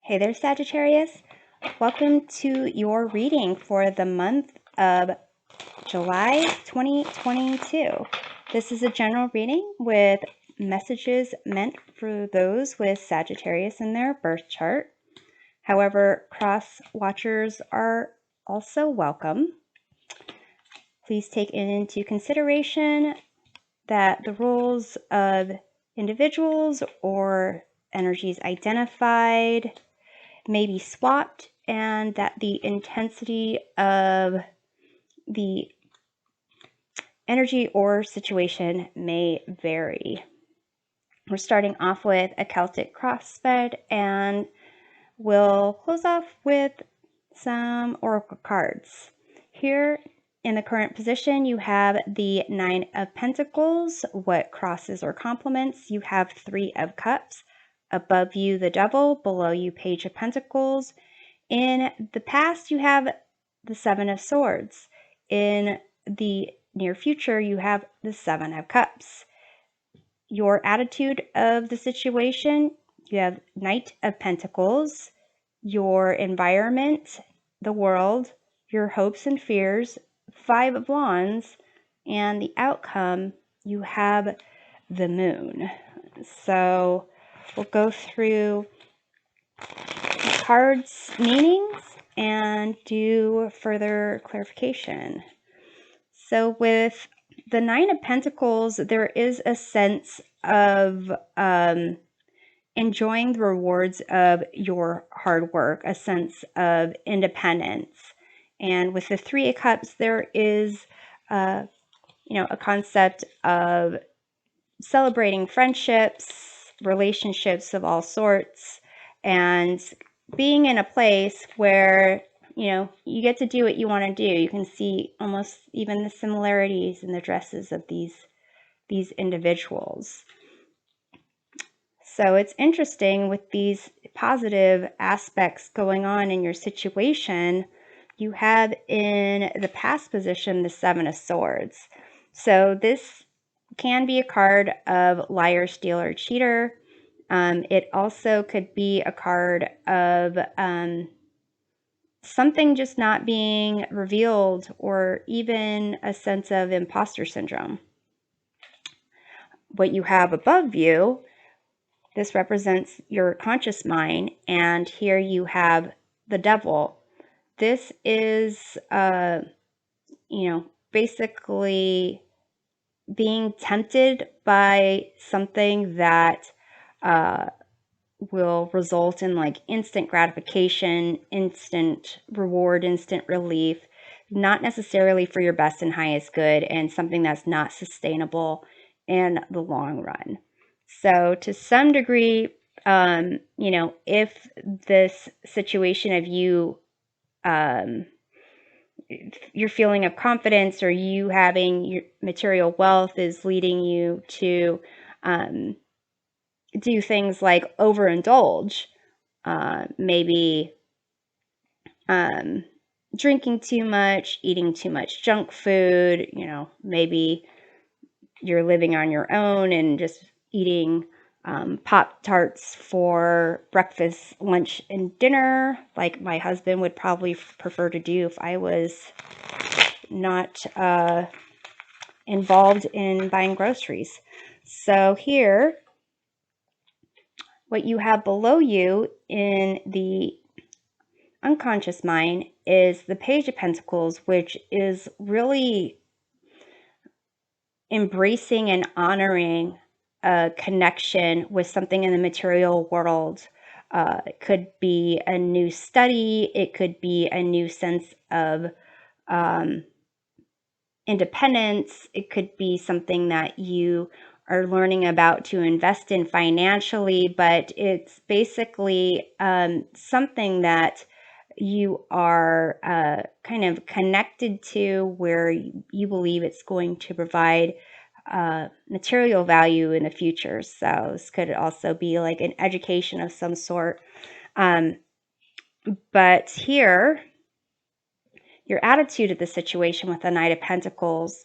Hey there, Sagittarius. Welcome to your reading for the month of July 2022. This is a general reading with messages meant for those with Sagittarius in their birth chart. However, cross watchers are also welcome. Please take into consideration that the roles of individuals or energies identified may be swapped, and that the intensity of the energy or situation may vary. We're starting off with a Celtic cross spread, and we'll close off with some oracle cards. Here in the current position, you have the Nine of Pentacles, what crosses or complements. You have Three of Cups. Above you, the Devil. Below you, Page of Pentacles. In the past, you have the Seven of Swords. In the near future, you have the Seven of Cups. Your attitude of the situation, you have Knight of Pentacles. Your environment, the world. Your hopes and fears, Five of Wands. And the outcome, you have the Moon. So we'll go through the cards' meanings and do further clarification. So with the Nine of Pentacles, there is a sense of enjoying the rewards of your hard work, a sense of independence. And with the Three of Cups, there is a concept of celebrating friendships, relationships of all sorts, and being in a place where you get to do what you want to do. You can see almost even the similarities in the dresses of these individuals. So it's interesting with these positive aspects going on in your situation. You have in the past position the Seven of Swords. So this can be a card of liar, stealer, cheater. It also could be a card of something just not being revealed, or even a sense of imposter syndrome. What you have above you, this represents your conscious mind, and here you have the Devil. This is, basically being tempted by something that will result in like instant gratification, instant reward, instant relief, not necessarily for your best and highest good, and something that's not sustainable in the long run. So to some degree, if this situation of you, your feeling of confidence or you having your material wealth is leading you to do things like overindulge, maybe drinking too much, eating too much junk food, maybe you're living on your own and just eating Pop-Tarts for breakfast, lunch, and dinner, like my husband would probably prefer to do if I was not involved in buying groceries. So here, what you have below you in the unconscious mind is the Page of Pentacles, which is really embracing and honoring a connection with something in the material world. It could be a new study. It could be a new sense of independence. It could be something that you are learning about to invest in financially, but it's basically something that you are kind of connected to, where you believe it's going to provide material value in the future. So this could also be like an education of some sort. But here, your attitude of the situation with the Knight of Pentacles,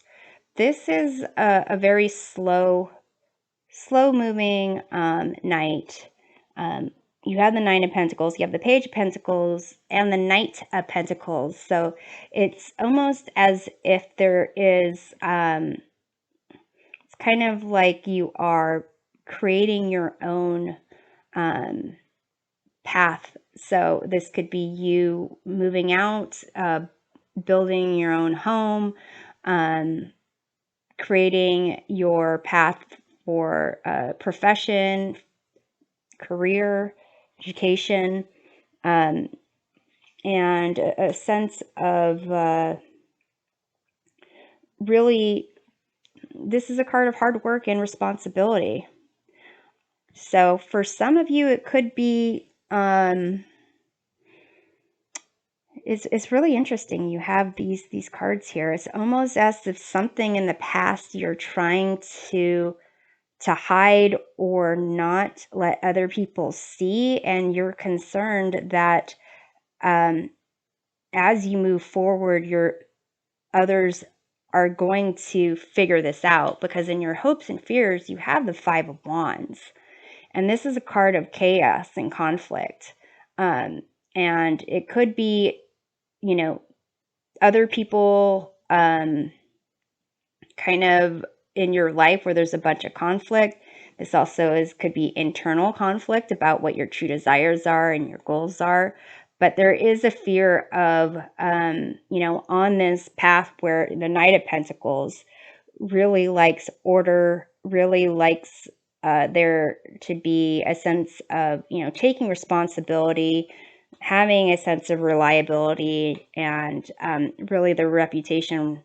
this is a very slow moving knight. you have the Nine of Pentacles, you have the Page of Pentacles, and the Knight of Pentacles. So it's almost as if there is, it's kind of like you are creating your own path. So this could be you moving out, building your own home, creating your path for profession, career, education, and a sense of really, this is a card of hard work and responsibility. So for some of you, it could be, it's really interesting. You have these cards here. It's almost as if something in the past you're trying to hide or not let other people see, and you're concerned that as you move forward, others are going to figure this out, because in your hopes and fears, you have the Five of Wands. And this is a card of chaos and conflict. And it could be, other people kind of in your life where there's a bunch of conflict. This also could be internal conflict about what your true desires are and your goals are. But there is a fear of, on this path where the Knight of Pentacles really likes order, really likes there to be a sense of, taking responsibility, having a sense of reliability, and really the reputation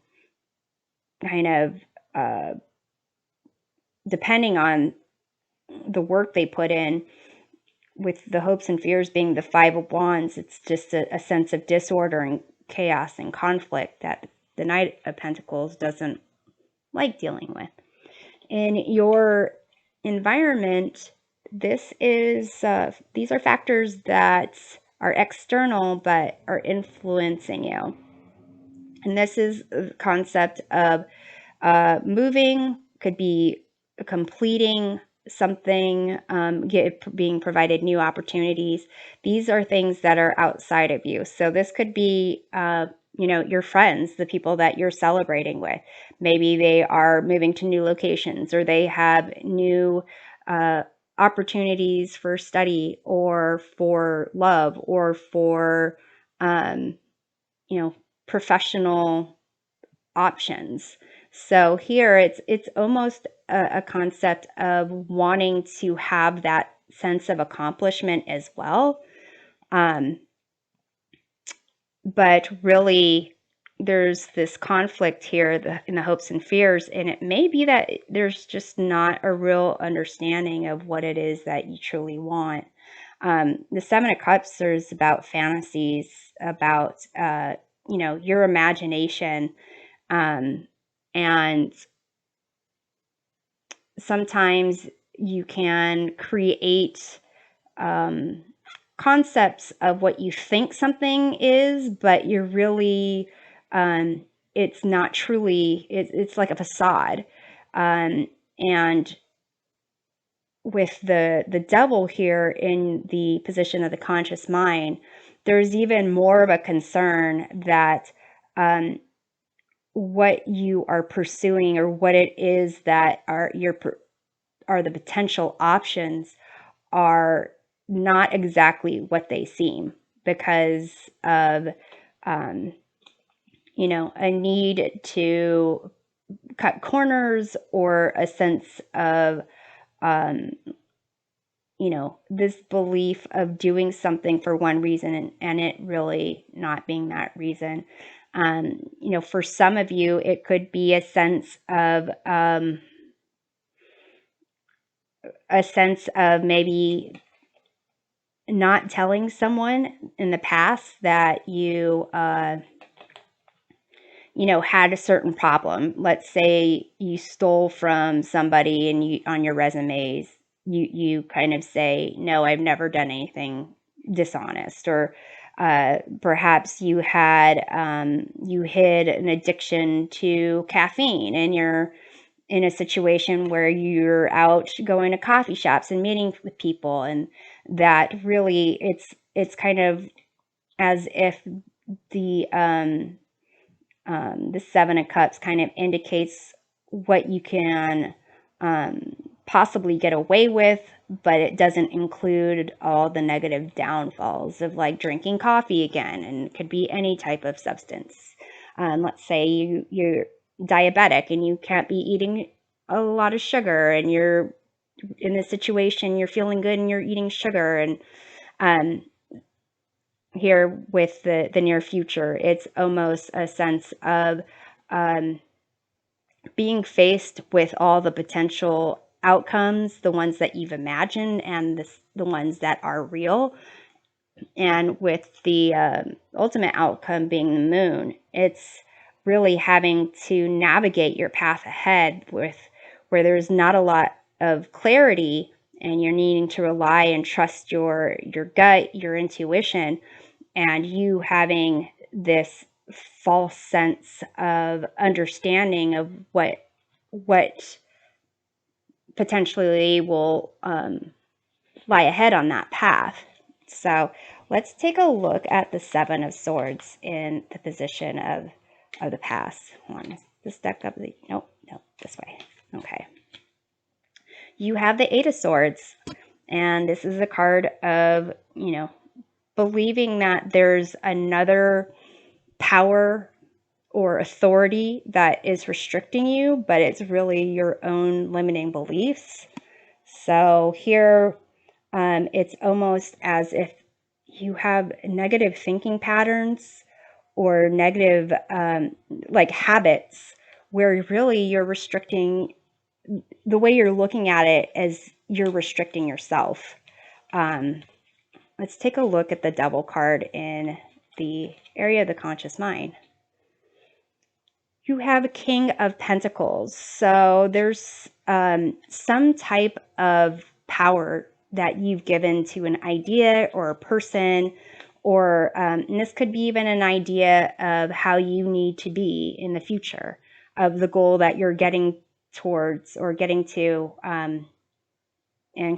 kind of depending on the work they put in. With the hopes and fears being the Five of Wands, it's just a sense of disorder and chaos and conflict that the Knight of Pentacles doesn't like dealing with. In your environment, these are factors that are external but are influencing you. And this is the concept of moving, could be completing something, being provided new opportunities. These are things that are outside of you. So this could be, your friends, the people that you're celebrating with. Maybe they are moving to new locations, or they have new opportunities for study, or for love, or for, professional options. So here it's almost a concept of wanting to have that sense of accomplishment as well. But really, there's this conflict here in the hopes and fears, and it may be that there's just not a real understanding of what it is that you truly want. The Seven of Cups is about fantasies, about your imagination, and sometimes you can create concepts of what you think something is, but you're really, it's not truly, it's like a facade. And with the devil here in the position of the conscious mind, there's even more of a concern that what you are pursuing, or what it is that are the potential options, are not exactly what they seem, because of a need to cut corners, or a sense of this belief of doing something for one reason, and it really not being that reason. For some of you, it could be a sense of maybe not telling someone in the past that you had a certain problem. Let's say you stole from somebody, and you, on your resumes, you kind of say, no, I've never done anything dishonest. Or perhaps you hid an addiction to caffeine, and you're in a situation where you're out going to coffee shops and meeting with people, and that really it's kind of as if the the Seven of Cups kind of indicates what you can possibly get away with, but it doesn't include all the negative downfalls of like drinking coffee again, and it could be any type of substance. Let's say you're diabetic and you can't be eating a lot of sugar, and you're in this situation, you're feeling good and you're eating sugar, and um, here with the near future, it's almost a sense of um, being faced with all the potential outcomes, the ones that you've imagined and the ones that are real. And with the ultimate outcome being the moon, it's really having to navigate your path ahead with where there's not a lot of clarity, and you're needing to rely and trust your gut, your intuition, and you having this false sense of understanding of what potentially will lie ahead on that path. So let's take a look at the Seven of Swords in the position of the past. Hold on, this deck up? Nope, this way. Okay. You have the Eight of Swords, and this is a card of, believing that there's another power or authority that is restricting you, but it's really your own limiting beliefs. So here, it's almost as if you have negative thinking patterns or negative like habits, where really you're restricting. The way you're looking at it as you're restricting yourself. Let's take a look at the Devil card in the area of the conscious mind. You have a King of Pentacles. So there's some type of power that you've given to an idea or a person, or and this could be even an idea of how you need to be in the future, of the goal that you're getting towards or getting to, and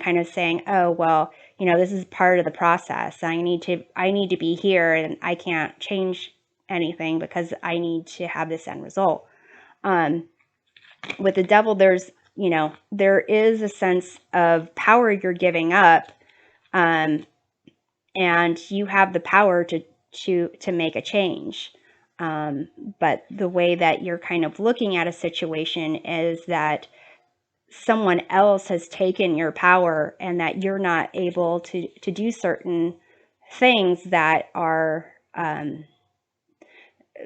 kind of saying, oh, well, this is part of the process. I need to be here, and I can't change anything because I need to have this end result. With the Devil, there is a sense of power you're giving up, and you have the power to make a change. But the way that you're kind of looking at a situation is that someone else has taken your power, and that you're not able to do certain things that are,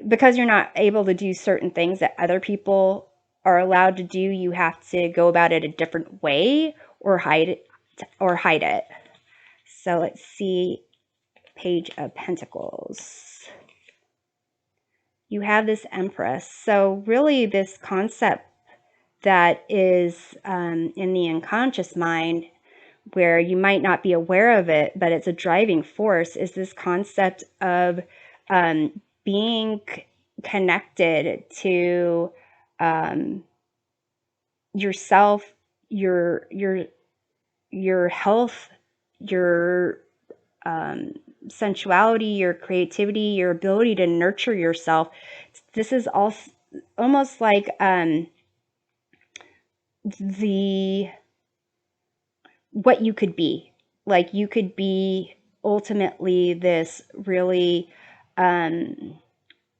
because you're not able to do certain things that other people are allowed to do, you have to go about it a different way or hide it. So let's see, Page of Pentacles. You have this Empress. So really this concept that is in the unconscious mind, where you might not be aware of it, but it's a driving force, is this concept of being connected to yourself, your health, your sensuality, your creativity, your ability to nurture yourself. This is almost like what you could be. Like, you could be ultimately this really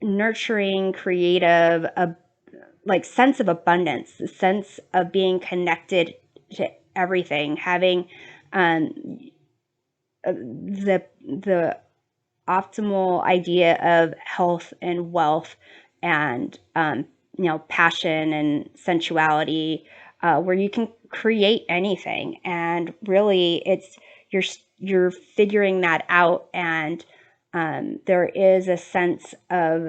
nurturing, creative, like sense of abundance, the sense of being connected to everything, having the optimal idea of health and wealth, and passion and sensuality, where you can create anything. And really, it's you're figuring that out, and there is a sense of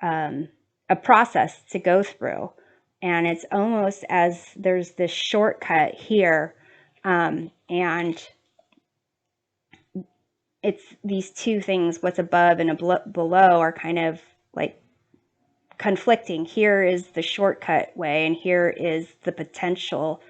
a process to go through, and it's almost as there's this shortcut here, and it's these two things, what's above and below, are kind of like conflicting. Here is the shortcut way, and here is the potential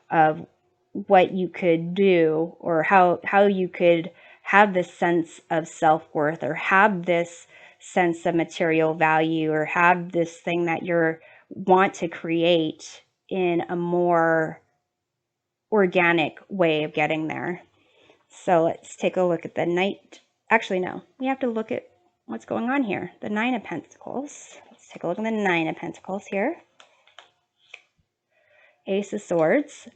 of what you could do, or how you could have this sense of self-worth, or have this sense of material value, or have this thing that you want to create in a more organic way of getting there. So let's take a look at the Knight. Actually, no, we have to look at what's going on here. The Nine of Pentacles. Let's take a look at the Nine of Pentacles here. Ace of Swords.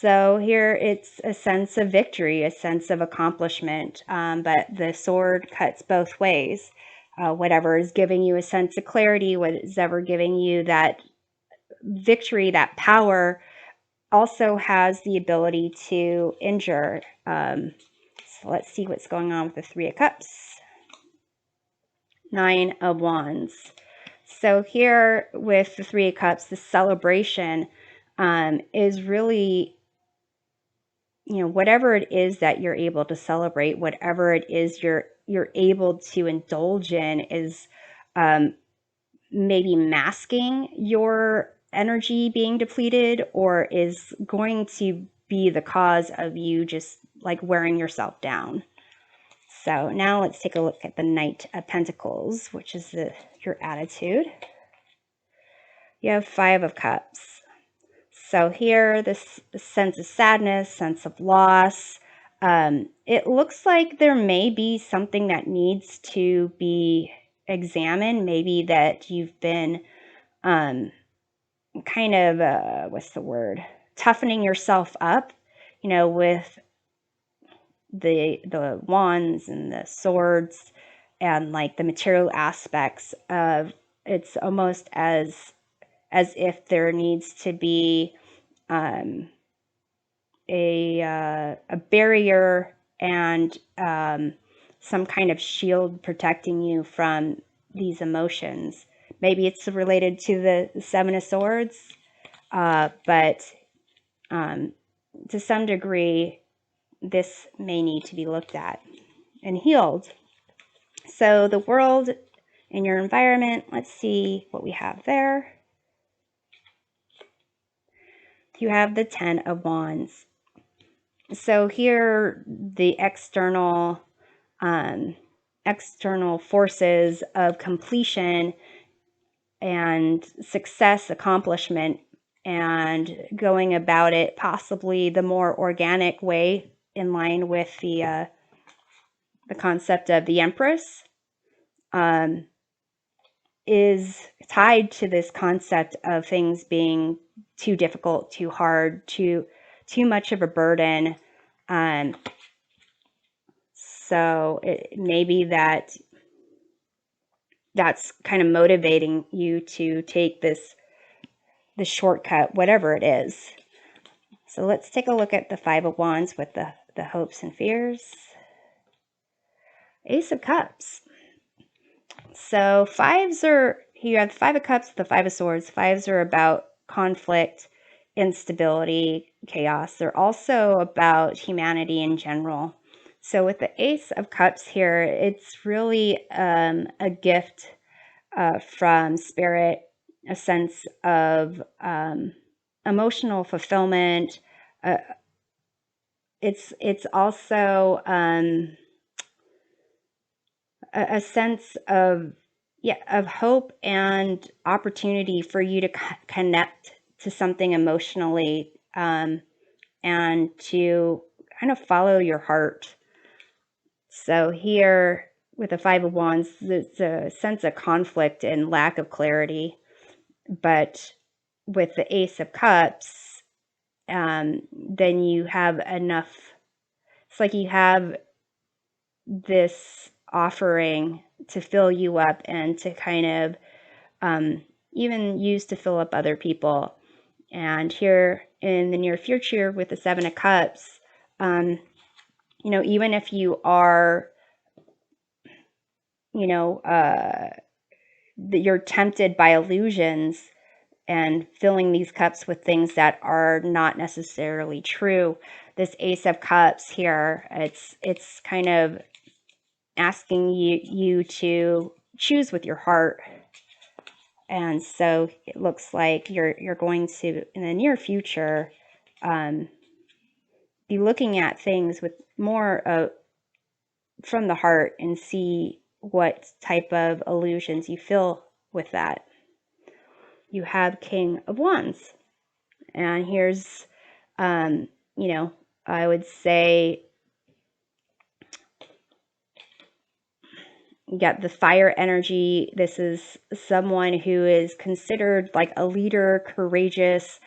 So here it's a sense of victory, a sense of accomplishment, but the sword cuts both ways. Whatever is giving you a sense of clarity, what is ever giving you that victory, that power, also has the ability to injure. So let's see what's going on with the Three of Cups. Nine of Wands. So here with the Three of Cups, the celebration is really, whatever it is that you're able to celebrate, whatever it is you're able to indulge in is maybe masking your energy being depleted, or is going to be the cause of you just like wearing yourself down. So now let's take a look at the Knight of Pentacles, which is your attitude. You have Five of Cups. So here, this sense of sadness, sense of loss. It looks like there may be something that needs to be examined. Maybe that you've been kind of, what's the word? Toughening yourself up, with the wands and the swords and like the material aspects of it's almost as if there needs to be a barrier and some kind of shield protecting you from these emotions. Maybe it's related to the Seven of Swords, but to some degree, this may need to be looked at and healed. So the world in your environment, let's see what we have there. You have the Ten of Wands. So here, the external forces of completion and success, accomplishment, and going about it possibly the more organic way, in line with the concept of the Empress, is tied to this concept of things being too difficult, too hard, too much of a burden. So it may be that's kind of motivating you to take the shortcut, whatever it is. So let's take a look at the Five of Wands with the hopes and fears. Ace of Cups. So fives are, you have the Five of Cups, the Five of Swords. Fives are about conflict, instability, chaos. They're also about humanity in general. So with the Ace of Cups here, it's really a gift from Spirit, a sense of emotional fulfillment. It's also a sense of hope and opportunity for you to connect to something emotionally, and to kind of follow your heart. So here with the Five of Wands, it's a sense of conflict and lack of clarity. But with the Ace of Cups, then you have enough. It's like you have this offering to fill you up and to kind of even use to fill up other people. And here in the near future with the Seven of Cups, even if you are, you're tempted by illusions and filling these cups with things that are not necessarily true, this Ace of Cups here, it's kind of asking you to choose with your heart. And so it looks like you're going to, in the near future, be looking at things with more from the heart and see what type of illusions you feel with that. You have King of Wands. And here's, you know, I would say you got the fire energy. This is someone who is considered like a leader, courageous,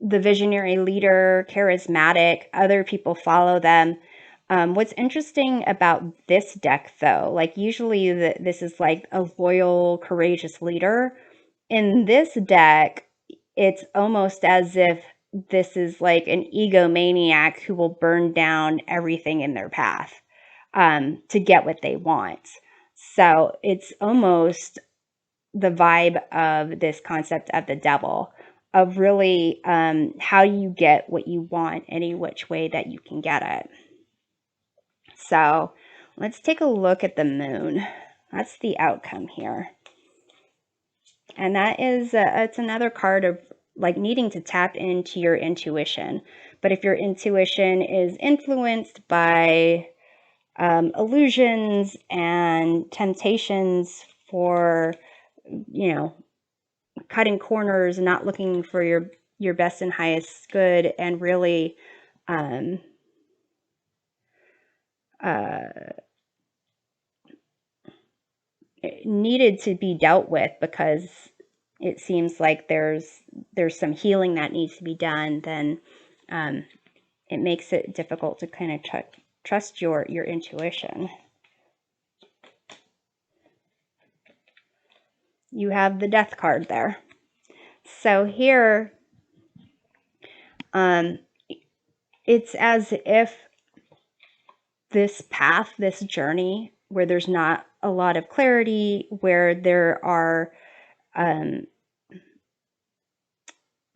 the visionary leader, charismatic. Other people follow them. What's interesting about this deck, though, like usually this is like a loyal, courageous leader. In this deck, it's almost as if this is like an egomaniac who will burn down everything in their path to get what they want. So it's almost the vibe of this concept of the devil, of really how you get what you want any which way that you can get it. So let's take a look at the moon. That's the outcome here. And that is, it's another card of like needing to tap into your intuition. But if your intuition is influenced by illusions and temptations for, you know, cutting corners, not looking for your best and highest good, and really needed to be dealt with, because it seems like there's some healing that needs to be done, then it makes it difficult to kind of trust your intuition. You have the Death card there. So here, it's as if this path, this journey, where there's not a lot of clarity, where there are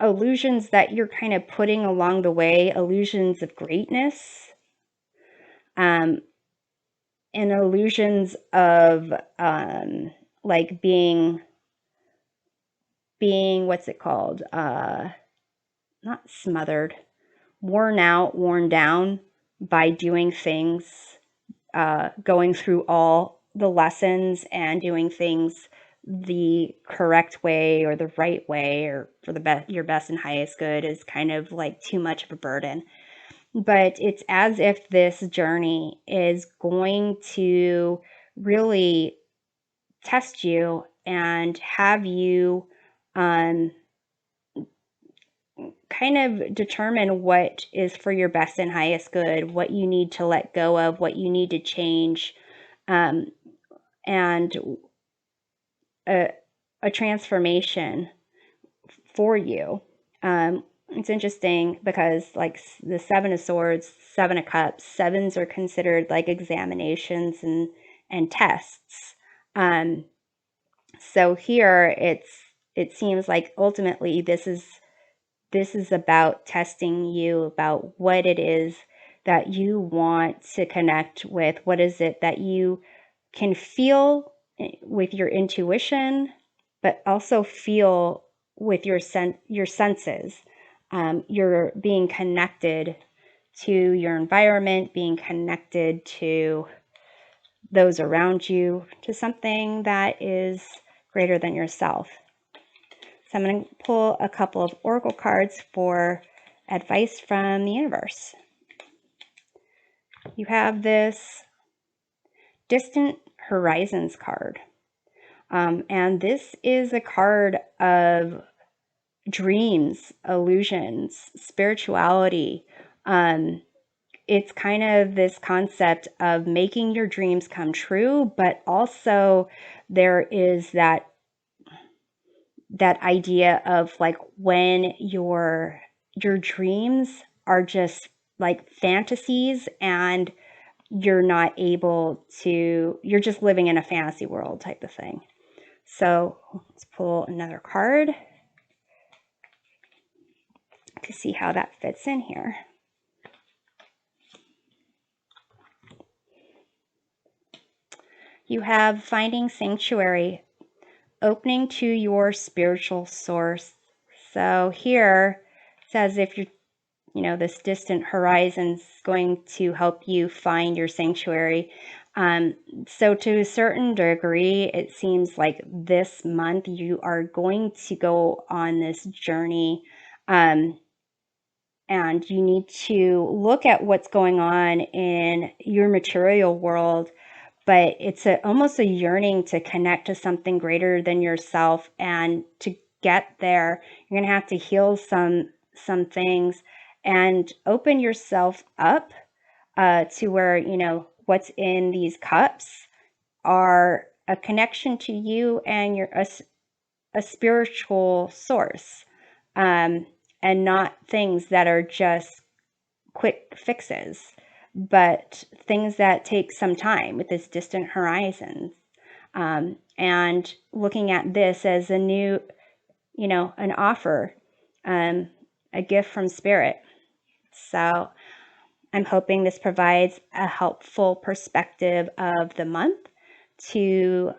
illusions that you're kind of putting along the way, illusions of greatness, and illusions of like being what's it called? Not smothered, worn out, worn down by doing things, going through all the lessons and doing things the correct way or the right way, or for the your best and highest good, is kind of like too much of a burden. But it's as if this journey is going to really test you and have you kind of determine what is for your best and highest good, what you need to let go of, what you need to change, and a transformation for you. It's interesting because like the Seven of Swords, Seven of Cups, sevens are considered like examinations and tests. So here it seems like ultimately this is about testing you, about what it is that you want to connect with. What is it that you can feel with your intuition, but also feel with your senses. You're being connected to your environment, being connected to those around you, to something that is greater than yourself. So I'm going to pull a couple of oracle cards for advice from the universe. You have this Distant Horizons card. And this is a card of dreams, illusions, spirituality. It's kind of this concept of making your dreams come true, but also there is that idea of like when your dreams are just like fantasies and you're not able to, you're just living in a fantasy world type of thing. So let's pull another card to see how that fits in here. You have Finding Sanctuary, opening to your spiritual source. So here, It's as if this distant horizon's going to help you find your sanctuary. So to a certain degree, it seems like this month you are going to go on this journey, and you need to look at what's going on in your material world, but it's almost a yearning to connect to something greater than yourself. And to get there, you're going to have to heal some things and open yourself up to where, what's in these cups are a connection to you and a spiritual source, and not things that are just quick fixes, but things that take some time with this distant horizon. And looking at this as a new, an offer, a gift from spirit. So I'm hoping this provides a helpful perspective of the month to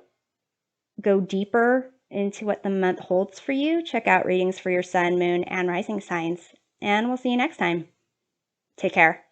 go deeper into what the month holds for you. Check out readings for your sun, moon, and rising signs, and we'll see you next time. Take care.